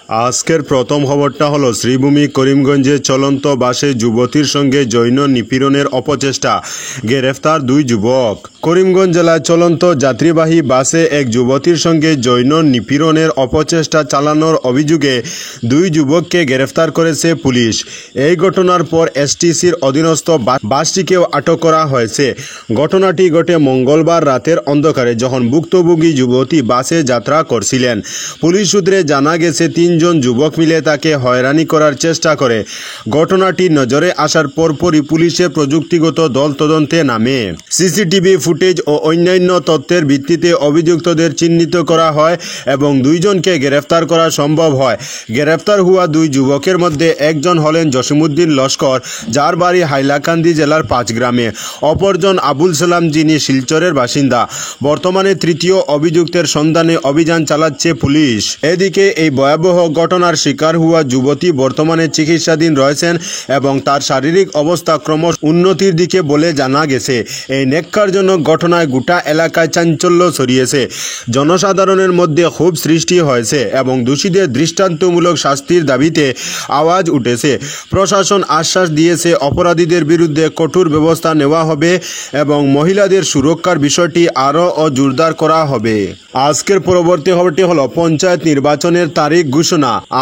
আজকের প্রথম খবরটা হলো শ্রীভূমি করিমগঞ্জে চলন্ত বাসে যুবতীর সঙ্গে যৌন নিপীড়নের অপচেষ্টা, গ্রেফতার 2 যুবক। করিমগঞ্জ জেলায় চলন্ত যাত্রীবাহী বাসে এক যুবতীর সঙ্গে যৌন নিপীড়নের অপচেষ্টা চালানোর অভিযোগে 2 যুবককে গ্রেফতার করেছে পুলিশ। এই ঘটনার পর এসটিসির অধীনস্থ বাসটিকেও আটক করা হয়েছে। ঘটনাটি ঘটে মঙ্গলবার রাতের অন্ধকারে, যখন ভুক্তভোগী যুবতী বাসে যাত্রা করছিলেন। পুলিশ সূত্রে জানা গেছে 3 জন যুবক মিলে তাকে হয়রানি করার চেষ্টা করে। ঘটনাটি নজরে আসার পরপরই পুলিশের প্রযুক্তিগত দল তদন্তে নামে। সিসিটিভি ফুটেজ ও অন্যান্য তথ্যের ভিত্তিতে অভিযুক্তদের চিহ্নিত করা হয় এবং 2 জনকে গ্রেফতার করা সম্ভব হয়। গ্রেফতার হওয়া 2 যুবকের মধ্যে একজন হলেন জসিমউদ্দিন লস্কর, যার বাড়ি হাইলাকান্দি জেলার 5 গ্রামে। অপরজন আবুল সালাম, যিনি শিলচরের বাসিন্দা। বর্তমানে তৃতীয় অভিযুক্তের সন্ধানে অভিযান চালাচ্ছে পুলিশ। এদিকে এই ভয়াবহ ঘটনার শিকার হওয়া যুবতী বর্তমানে চিকিৎসাধীন রয়েছেন এবং তার শারীরিক অবস্থা ক্রমশ উন্নতির দিকে বলে জানা গেছে। এই ন্যাক্কারজনক ঘটনায় গোটা এলাকায় চাঞ্চল্য ছড়িয়েছে। জনসাধারণের মধ্যে ক্ষোভ সৃষ্টি হয়েছে এবং দোষীদের দৃষ্টান্তমূলক শাস্তির দাবিতে আওয়াজ উঠেছে। প্রশাসন আশ্বাস দিয়েছে অপরাধীদের বিরুদ্ধে কঠোর ব্যবস্থা নেওয়া হবে এবং মহিলাদের সুরক্ষার বিষয়টি আরও জোরদার করা হবে। আজকের পরবর্তী খবরটি হলো পঞ্চায়েত নির্বাচনের তারিখ ঘোষণা।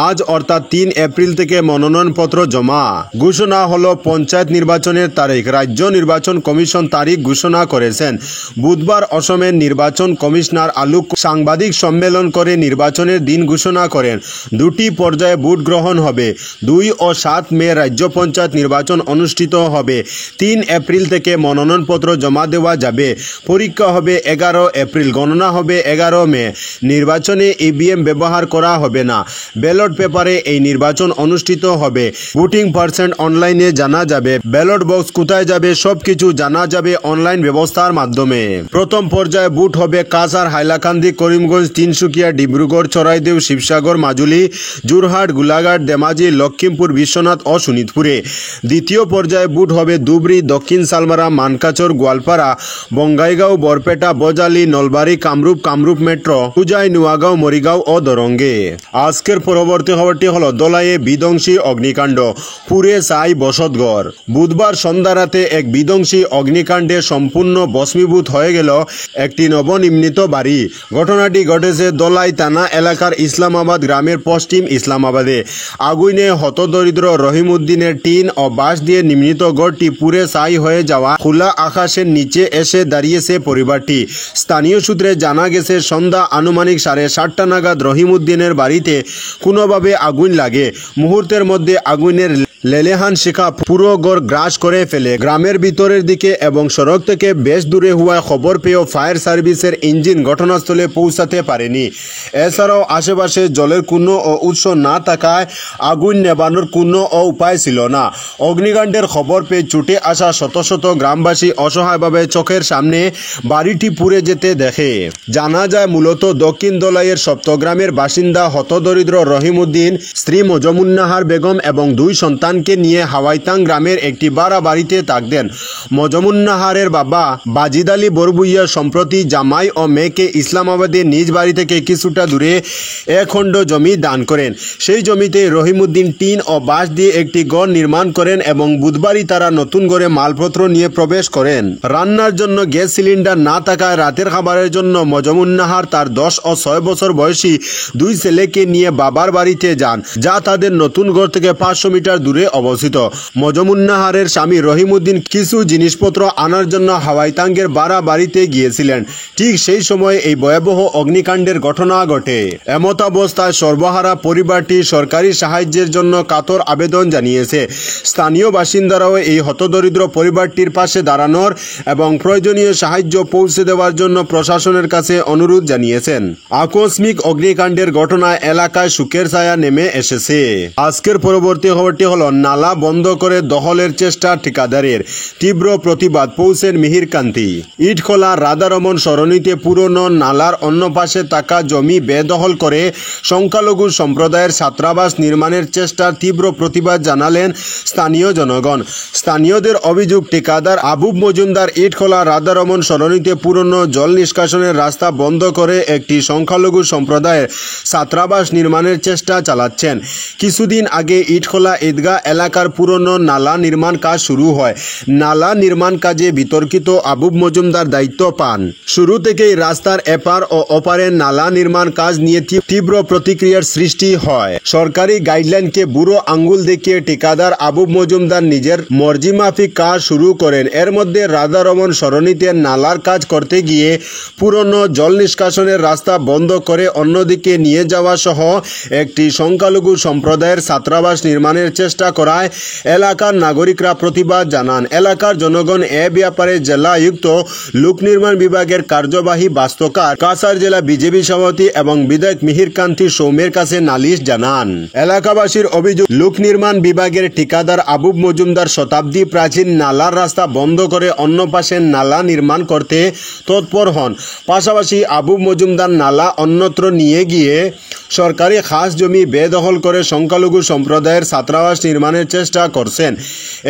আজ অর্থাৎ 3 এপ্রিল থেকে মনোনয়নপত্র জমা। ঘোষণা হলো পঞ্চায়েত নির্বাচনের তারিখ। রাজ্য নির্বাচন কমিশন তারিখ ঘোষণা করেছেন। বুধবার অসমের নির্বাচন কমিশনার আলোক সাংবাদিক সম্মেলন করে নির্বাচনের দিন ঘোষণা করেন। 2টি পর্যায়ে ভোট গ্রহণ হবে। 2 ও 7 মে রাজ্য পঞ্চায়েত নির্বাচন অনুষ্ঠিত হবে। 3 এপ্রিল থেকে মনোনয়নপত্র জমা দেওয়া যাবে। পরীক্ষা হবে 11 এপ্রিল, গণনা হবে 11 মে। নির্বাচনে ইভিএম ব্যবহার করা হবে না। ব্যালট পেপারে এই নির্বাচন অনুষ্ঠিত হবে। ভোটিং পার্সেন্ট অনলাইনে জানা যাবে। ব্যালট বক্স কোথায় যাবে সবকিছু জানা যাবে অনলাইন ব্যবস্থার মাধ্যমে। প্রথম পর্যায়ে ভোট হবে কাছাড়, হাইলাকান্দি, করিমগঞ্জ, তিনসুকিয়া, ডিব্রুগড়, চরাইদেউ, শিবসাগর, মাজুলি, যোরহাট, গোলাঘাট, ধেমাজি, লক্ষ্মীমপুর, বিশ্বনাথ ও শোনিতপুরে। দ্বিতীয় পর্যায়ে ভোট হবে ধুবড়ী, দক্ষিণ সালমারা, মানকাচর, গোয়ালপাড়া, বঙ্গাইগাঁও, বরপেটা, বজালি, নলবাড়ী, কামরূপ মেট্রো, পূজাই, নোয়াগাঁও, মরিগাঁও ও দরঙ্গে। আজকের পরবর্তী খবরটি হলো দলাইয়ে বিধ্বংসী অগ্নিকাণ্ড, পুড়ে ছাই বসতঘর। বুধবার সন্ধ্যা রাতে এক বিধ্বংসী অগ্নিকাণ্ডে সম্পূর্ণ ভস্মীভূত হয়ে গেল একটি নবনির্মিত বাড়ি। ঘটনাটি ঘটেছে দলাই থানা এলাকার ইসলামাবাদ গ্রামের পশ্চিম ইসলামাবাদে। আগুনে হতদরিদ্র রহিমউদ্দিনের টিন ও বাঁশ দিয়ে নির্মিত ঘরটি পুড়ে ছাই হয়ে যাওয়া খোলা আকাশের নিচে এসে দাঁড়িয়েছে পরিবারটি। স্থানীয় সূত্রে জানা গেছে সন্ধ্যা আনুমানিক 7:30 নাগাদ রহিমউদ্দিনের বাড়িতে কোনোভাবে আগুন লাগে। মুহূর্তের মধ্যে আগুনের লেলেহান শিখা পুরো ঘর গ্রাস করে ফেলে। গ্রামের ভিতরের দিকে এবং সড়ক থেকে বেশ দূরে হওয়ায় খবর পেয়েও ফায়ার সার্ভিসের ইঞ্জিন ঘটনাস্থলে পৌঁছাতে পারেনি। এছাড়াও আশেপাশে জলের কোনো উৎস না থাকায় আগুন নেভানোর কোনো উপায় ছিল না। অগ্নিকাণ্ডের খবর পেয়ে ছুটে আসা শত শত গ্রামবাসী অসহায়ভাবে চোখের সামনে বাড়িটি পুড়ে যেতে দেখে। জানা যায় মূলত দক্ষিণ দলাইয়ের সপ্তগ্রামের বাসিন্দা হতদরিদ্র রহিমউদ্দিন স্ত্রী মজমুন্নাহার বেগম এবং 2 সন্তানকে নিয়ে হাওয়াইতাং গ্রামের একটি ভাড়া বাড়িতে থাকতেন। মজমুন্নাহারের বাবা বাজিদ আলী বরবুইয়া সম্প্রতি জামাই ও মেয়েকে ইসলামাবাদে নিজ বাড়ি থেকে কিছুটা দূরে 1 খণ্ড জমি দান করেন। সেই জমিতে রহিমউদ্দিন টিন ও বাঁশ দিয়ে একটি ঘর নির্মাণ করেন এবং বুধবারই তারা নতুন ঘরে মালপত্র নিয়ে প্রবেশ করেন। রান্নার জন্য গ্যাস সিলিন্ডার না থাকায় রাতের খাবারের জন্য মজমুন্নাহার তার 10 ও 6 বছর বয়সী 2 ছেলেকে নিয়ে বাবার বাড়িতে যান, যা তাদের নতুন ঘর থেকে 500 মিটার দূরে অবস্থিত। মজমুন্নাহারের স্বামী রহিমউদ্দিন কিছু জিনিসপত্র আনার জন্য হাওয়াইতাঙ্গের ভাড়া বাড়িতে গিয়েছিলেন। ঠিক সেই সময় এই ভয়াবহ অগ্নিকাণ্ডের ঘটনা ঘটে। এমতাবস্থায় সর্বহারা পরিবারটি সরকারি সাহায্যের জন্য কাতর আবেদন জানিয়েছে। স্থানীয় বাসিন্দারাও এই হতদরিদ্র পরিবারটির পাশে দাঁড়ানোর এবং প্রয়োজনীয় সাহায্য পৌঁছে দেওয়ার জন্য প্রশাসনের কাছে অনুরোধ জানিয়েছেন। আকস্মিক অগ্নিকাণ্ডের ঘটনায় এলাকায় শোকের ছায়া নেমে এসেছে। আজকের পরবর্তী খবরটি হলো নালা বন্ধ করে দখলের চেষ্টা ঠিকাদারের, তীব্র প্রতিবাদ পৌঁছেন মিহিরকান্তি। ইটখোলা রাধারমন সরণিতে পুরনো নালার অন্য পাশে থাকা জমি বেদখল করে সংখ্যালঘু সম্প্রদায়ের ছাত্রাবাস নির্মাণের চেষ্টার তীব্র প্রতিবাদ জানালেন স্থানীয় জনগণ। স্থানীয়দের অভিযোগ, ঠিকাদার আবুব মজুমদার ইটখোলা রাধারমন সরণিতে পুরনো জল নিষ্কাশনের রাস্তা বন্ধ করে একটি সংখ্যালঘু সম্প্রদায়ের ছাত্রাবাস নির্মাণের চেষ্টা চালাচ্ছেন। কিছুদিন আগে ইটখোলা ঈদগাহ এলাকার পুরনো নালা নির্মাণ কাজ শুরু হয়। নালা নির্মাণ কাজে বিতর্কিত আবুব মজুমদার দায়িত্ব পান। শুরু থেকেই রাস্তার এপার ও ওপারে নালা নির্মাণ কাজ নিয়ে তীব্র প্রতিক্রিয়ার সৃষ্টি হয়। সরকারি গাইডলাইনকে বুড়ো আঙ্গুল দেখিয়ে ঠিকাদার আবুব মজুমদার নিজের মর্জি মাফিক কাজ শুরু করেন। এর মধ্যে রাধারমন সরণিতে নালার কাজ করতে গিয়ে পুরনো জল নিষ্কাশনের রাস্তা বন্ধ করে অন্যদিকে নিয়ে যাওয়া সহ একটি সংখ্যালঘু সম্প্রদায়ের ছাত্রাবাস নির্মাণের চেষ্টা করায় এলাকার নাগরিকরা প্রতিবাদ জানান। এলাকার জনগণ এ ব্যাপারে জেলা আয়ুক্ত, লোক নির্মাণ বিভাগের কার্যবাহী বাস্তবকার, কাছাড় জেলা বিজেপি সভাপতি এবং বিধায়ক মিহিরকান্তি সৌম্যের কাছে নালিশ জানান। এলাকাবাসীর অভিযোগ, লোক নির্মাণ বিভাগের ঠিকাদার আবুব মজুমদার শতাব্দী প্রাচীন নালার রাস্তা বন্ধ করে অন্য পাশে নালা নির্মাণ করতে তৎপর হন। পাশাপাশি আবুব মজুমদার নালা অন্যত্র নিয়ে গিয়ে সরকারি খাস জমি বেদখল করে সংখ্যালঘু সম্প্রদায়ের ছাত্রাবাস নির্মাণের চেষ্টা করছেন।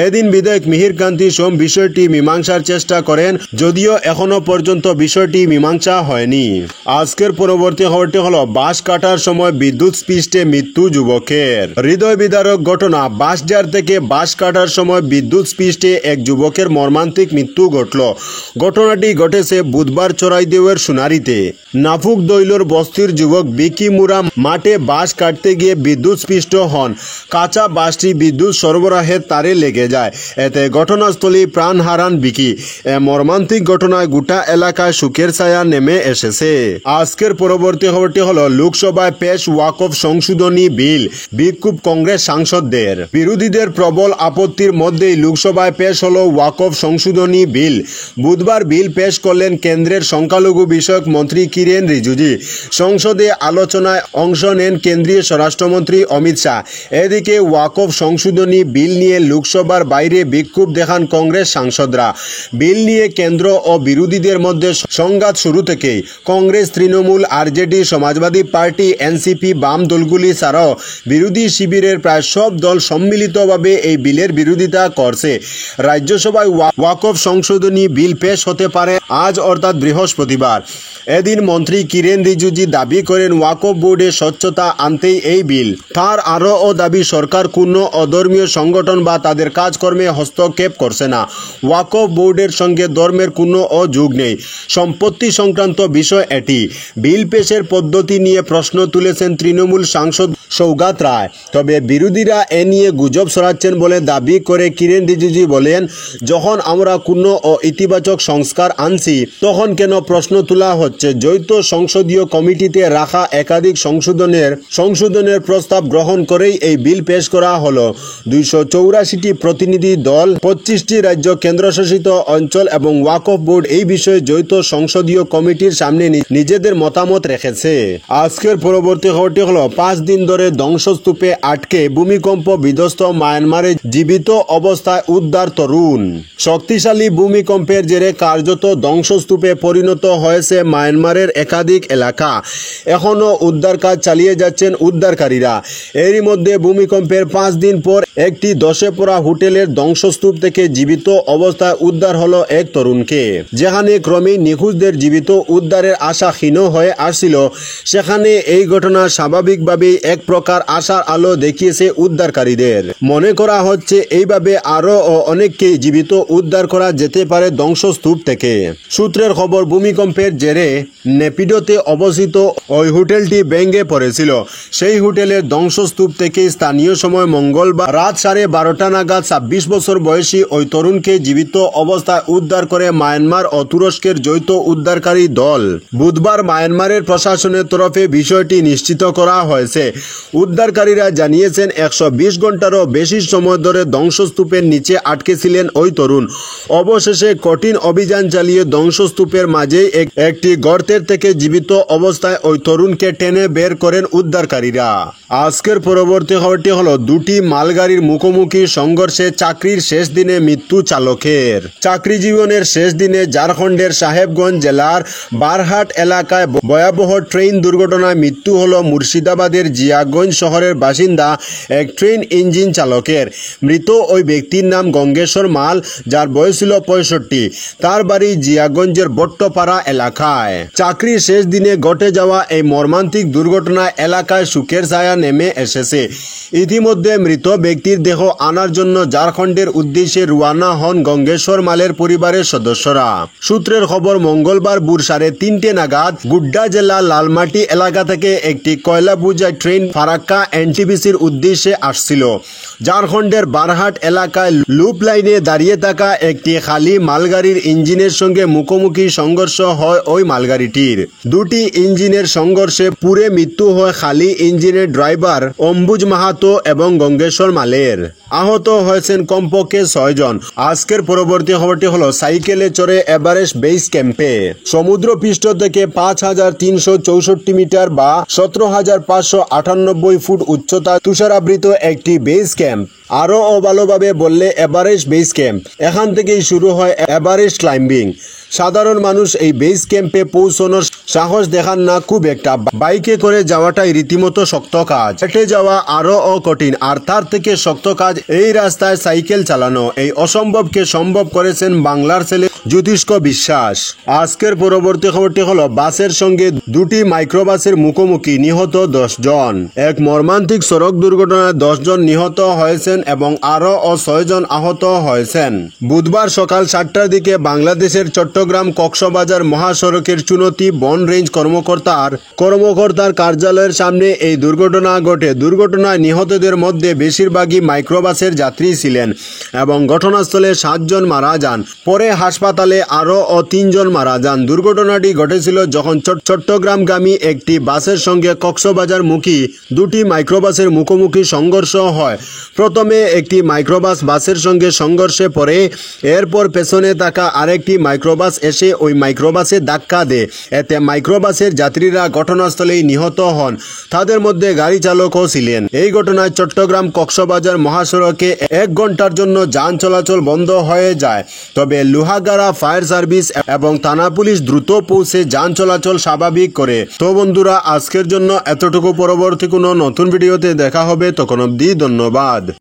এদিন বিধায়ক মিহিরকান্তি সোম বিষয়টি মীমাংসার চেষ্টা করেন, যদিও এখনো পর্যন্ত বিষয়টি মীমাংসা হয়নি। আজকের পরবর্তী খবরটি হলো, বাঁশ কাটার সময় বিদ্যুৎ স্পৃষ্টে মৃত্যু যুবকের। হৃদয় বিদারক ঘটনা। বাঁশঝাড় থেকে বাঁশ কাটার সময় বিদ্যুৎ স্পৃষ্টে এক যুবকের মর্মান্তিক মৃত্যু ঘটল। ঘটনাটি ঘটেছে বুধবার চড়াইদেউয়ের সোনারীতে। নাফুক দৈলর বস্তির যুবক বিকি মুরা মাঠে বাঁশ কাটতে গিয়ে বিদ্যুৎ স্পৃষ্ট হন। কাঁচা বাঁশটি বিদ্যুৎ সরবরাহের তারে লেগে যায়। এতে ঘটনাস্থলে প্রাণ হারান বিকি। মর্মান্তিক ঘটনায় গোটা এলাকায় শোকের ছায়া নেমে এসেছে। আজকের পরবর্তী খবরটি হলো, লোকসভায় পেশ ওয়াকফ সংশোধনী বিল, বিক্ষোভ কংগ্রেস সাংসদদের। বিরোধীদের প্রবল আপত্তির মধ্যেই লোকসভায় পেশ হলো ওয়াকফ সংশোধনী বিল। বুধবার বিল পেশ করলেন কেন্দ্রের সংখ্যালঘু বিষয়ক মন্ত্রী কিরেন রিজিজু। সংসদে আলোচনায় অংশ নেন কেন্দ্রীয় স্বরাষ্ট্রমন্ত্রী অমিত শাহ। এদিকে ওয়াকফ সংশোধনী বিল নিয়ে লোকসভার বাইরে বিক্ষোভ দেখান কংগ্রেস সাংসদরা। বিল নিয়ে কেন্দ্র ও বিরোধীদের মধ্যে সংঘাত শুরু থেকেই। Congress, Trinamool, RJD, Samajwadi party, NCP, বাম দলগুলি ছাড়াও বিরোধী শিবিরের প্রায় সব দল সম্মিলিতভাবে এই বিলের বিরোধিতা করছে। রাজ্যসভায় ওয়াকফ সংশোধনী বিল পেশ হতে পারে আজ অর্থাৎ বৃহস্পতিবার। এদিন মন্ত্রী কিরেন রিজিজু দাবি করেন ওয়াকফ বোর্ডে স্বচ্ছতা আনতেই এই বিল। তার আরও দাবি, সরকার কোনো অধর্মীয় সংগঠন বা তাদের কাজকর্মে হস্তক্ষেপ করছে না। ওয়াকফ বোর্ডের সঙ্গে ধর্মের কোনো যোগ নেই। সম্পত্তি সংক্রান্ত বিষয় এটি। বিল পেশের পদ্ধতি নিয়ে প্রশ্ন তুলেছেন তৃণমূল সাংসদ সৌগাত রায়। তবে বিরোধীরা এ নিয়ে গুজব ছড়াচ্ছেন বলে দাবি করে কিরেন রিজিজু বলেন, যখন আমরা কোনো ইতিবাচক সংস্কার আনছি তখন কেন প্রশ্ন তোলা হচ্ছে? যৌথ সংসদীয় কমিটিতে রাখা একাধিক সংশোধনের প্রস্তাব গ্রহণ করেই এই বিল পেশ করা হলো। 284টি প্রতিনিধি দল, 25টি রাজ্য, কেন্দ্রশাসিত অঞ্চল এবং ওয়াকফ বোর্ড এই বিষয়ে যৌথ সংসদীয় কমিটির সামনে নিজেদের মতামত রেখেছে। আজকের পরবর্তী খবরটি হলো, 5 দিন ধরে ধ্বংসস্তূপে আটকে ভূমিকম্প বিধ্বস্ত মায়ানমারে জীবিত অবস্থায় উদ্ধার তরুণ। শক্তিশালী ভূমিকম্পের জেরে কার্যত ধ্বংসস্তূপে পরিণত হয়েছে মায়ানমারের একাধিক এলাকা। এখনও উদ্ধার কাজ চালিয়ে যাচ্ছেন উদ্ধারকারীরা। এরই মধ্যে ভূমিকম্পের 5 দিন পর একটি ধসে পড়া হোটেলের ধ্বংসস্তূপ থেকে জীবিত অবস্থায় উদ্ধার হলো এক তরুণকে। যেখানে ক্রমেই নিখোঁজদের জীবিত উদ্ধারের আশা ক্ষীণ হয়ে আসছিল, সেখানে এই ঘটনা স্বাভাবিকভাবেই এক প্রকার আশার আলো দেখিয়েছে উদ্ধারকারীদের। মনে করা হচ্ছে এইভাবে আরও অনেককেই জীবিত উদ্ধার করা যেতে পারে ধ্বংসস্তূপ থেকে। সূত্রের খবর, ভূমিকম্পের জেরে নেপিডোতে অবস্থিত ওই হোটেলটি ভেঙে পড়েছিল। সেই হোটেলের ধ্বংসস্তূপ থেকে স্থানীয় সময় মঙ্গলবার রাত 12:30 নাগাদ 26 বছর বয়সী ওই তরুণকে জীবিত অবস্থায় উদ্ধার করে মায়ানমার ও তুরস্কের যৌথ উদ্ধারকারী দল। বুধবার মায়ানমারের প্রশাসনের তরফে বিষয়টি নিশ্চিত করা হয়েছে। উদ্ধারকারীরা জানিয়েছেন 120 ঘন্টারও বেশি সময় ধরে ধ্বংসস্তূপের নিচে আটকে ছিলেন ওই তরুণ। অবশেষে কঠিন অভিযান চালিয়ে ধ্বংসস্তূপের মাঝেই একটি গর্তের থেকে জীবিত অবস্থায় ওই তরুণকে টেনে বের করেন উদ্ধারকারীরা। আজকের পরবর্তী খবরটি হলো দুটি মালগাড়ির মুখোমুখি সংঘর্ষে চাকরির শেষ দিনে মৃত্যু চালকের। চাকরি জীবনের শেষ দিনে ঝাড়খণ্ডের সাহেবগঞ্জ জেলার বারহাট এলাকায় ভয়াবহ ট্রেন দুর্ঘটনায় মৃত্যু হলো মুর্শিদাবাদের জিয়াগঞ্জ শহরের বাসিন্দা এক ট্রেন ইঞ্জিন চালকের। মৃত ওই ব্যক্তির নাম গঙ্গেশ্বর মাল, যার বয়স ছিল 65। তার বাড়ি জিয়াগঞ্জের বট্টপাড়া এলাকায়। চাকরির শেষ দিনে ঘটে যাওয়া এই মর্মান্তিক দুর্ঘটনায় এলাকায় শোকের ছায়া নেমে এসেছে। ইতিমধ্যে মৃত ব্যক্তির দেহ আনার জন্য ঝাড়খণ্ডের উদ্দেশ্যে রওনা হন গঙ্গেশ্বর মালের পরিবারের সদস্যরা। সূত্রের খবর, মঙ্গলবার ভোর 3:30 নাগাদ গুড্ডা জেলা লালমাটি এলাকা থেকে একটি কয়লা বোঝাই ট্রেন ফারাক্কা এনটিপিসির উদ্দেশ্যে আসছিল। ঝাড়খণ্ডের বারহাট এলাকায় লুপ লাইনে দাঁড়িয়ে থাকা একটি খালি মালগাড়ির ইঞ্জিনের সঙ্গে মুখোমুখি সংঘর্ষ হয় ওই মালগাড়িটির। দুটি ইঞ্জিনের সংঘর্ষে পুড়ে মৃত্যু হয় খালি ইঞ্জিনের ড্রাইভার অম্বুজ মাহাতো এবং গঙ্গেশ্বর মালের। আহত হয়েছেন কমপক্ষে 6 জন। আজকের পরবর্তী খবরটি হলো সাইকেলে চড়ে এভারেস্ট বেস ক্যাম্পে। সমুদ্রপৃষ্ঠ থেকে 5364 মিটার বা 17,598 ফুট উচ্চতা তুষারাবৃত একটি বেস ক্যাম্প। আরও ভালোভাবে বললে এভারেস্ট বেস ক্যাম্প। এখান থেকেই শুরু হয় এভারেস্ট ক্লাইম্বিং। সাধারণ মানুষ এই বেস ক্যাম্পে পৌঁছানোর সাহস দেখান না খুব একটা। বাইকে করে যাওয়াটাই রীতিমতো শক্ত কাজ, হেঁটে যাওয়া আরও কঠিন, আর তার থেকে শক্ত কাজ এই রাস্তায় সাইকেল চালানো। এই অসম্ভবকে সম্ভব করেছেন বাংলার ছেলে জ্যোতিষ্ক বিশ্বাস। আজকের পরবর্তী খবরটি হলো বাসের সঙ্গে দুটি মাইক্রোবাসের মুখোমুখি, নিহত 10 জন। এক মর্মান্তিক সড়ক দুর্ঘটনায় 10 জন নিহত হয়েছেন এবং আরও 6 জন আহত হয়েছেন। বুধবার সকাল 7টার দিকে বাংলাদেশের চট্টগ্রাম কক্সবাজার মহাসড়কের চুনতি বন রেঞ্জ কর্মকর্তার কার্যালয়ের সামনে এই দুর্ঘটনা ঘটে। দুর্ঘটনায় নিহতদের মধ্যে বেশিরভাগই মাইক্রোবাসের যাত্রী ছিলেন এবং ঘটনাস্থলে 7 জন মারা যান। পরে হাসপাতালে আরও 3 জন মারা যান। দুর্ঘটনাটি ঘটেছিল যখন চট্টগ্রামগামী একটি বাসের সঙ্গে কক্সবাজারমুখী দুটি মাইক্রোবাসের মুখোমুখি সংঘর্ষ হয়। প্রথমে একটি মাইক্রোবাস বাসের সঙ্গে সংঘর্ষে পড়ে, এরপর পেছনে থাকা আরেকটি মাইক্রোবাস এসে ওই মাইক্রোবাসে ধাক্কা দেয়। এতে মাইক্রোবাসের যাত্রীরা ঘটনাস্থলেই নিহত হন। তাদের মধ্যে গাড়ি চালকও ছিলেন। এই ঘটনায় চট্টগ্রাম কক্সবাজার মহাসড়কে 1 ঘন্টার জন্য যান চলাচল বন্ধ হয়ে যায়। তবে লোহাগাড়া ফায়ার সার্ভিস এবং থানা পুলিশ দ্রুত পৌঁছে যান চলাচল স্বাভাবিক করে। তো বন্ধুরা, আজকের জন্য এতটুকু। পরবর্তী কোনো নতুন ভিডিওতে দেখা হবে, তখন অবধি ধন্যবাদ।